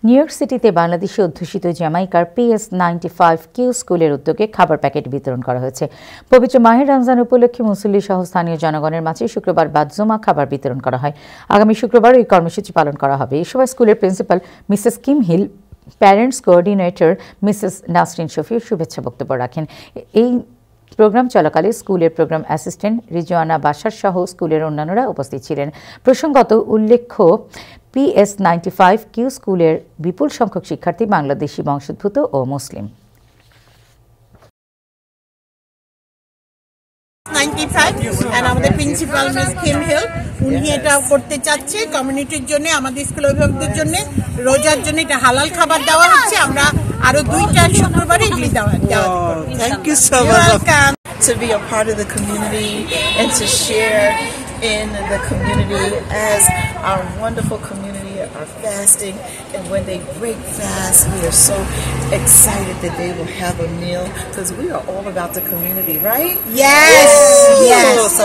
New York সিটিতে বাংলাদেশি অধ্যুষিত জ্যামাইকার PS95Q স্কুলের উদ্যোগে খাবার প্যাকেট বিতরণ করা হয়েছে। পবিত্র মাহে রমজান উপলক্ষে মুসল্লি সহ স্থানীয় জনগণের মাঝে শুক্রবার বাদ-জুমা খাবার বিতরণ করা হয়। আগামী শুক্রবার এই কর্মসূচি পালন করা হবে। এই সময় স্কুলের principal Mrs Kim Hill, parents coordinator Mrs Nasrin Shafi শুভেচ্ছা বক্তব্য রাখেন। এই প্রোগ্রাম চলাকালে স্কুলের প্রোগ্রাম অ্যাসিস্ট্যান্ট রিজওয়ানা বাশার সহ স্কুলের অন্যান্যরা উপস্থিত ছিলেন। প্রসঙ্গত উল্লেখ্য, PS95Q স্কুলের বিপুল সংখ্যক শিক্ষার্থী বাংলাদেশি বংশোদ্ভূত ও মুসলিম। 95 and আমাদের প্রিন্সিপাল মিস কিম হিল উনি এটা করতে চাচ্ছে কমিউনিটির জন্য, আমাদের স্কুল অভিভাবকদের জন্য, রোজার জন্য এটা হালাল খাবার দেওয়া হচ্ছে। আমরা আরো 2টা শুক্রবারে এগুলি দেওয়া Thank you so much to be a part of the community and to share in the community as our wonderful community are fasting, and when they break fast we are so excited that they will have a meal because we are all about the community, right? Yes. So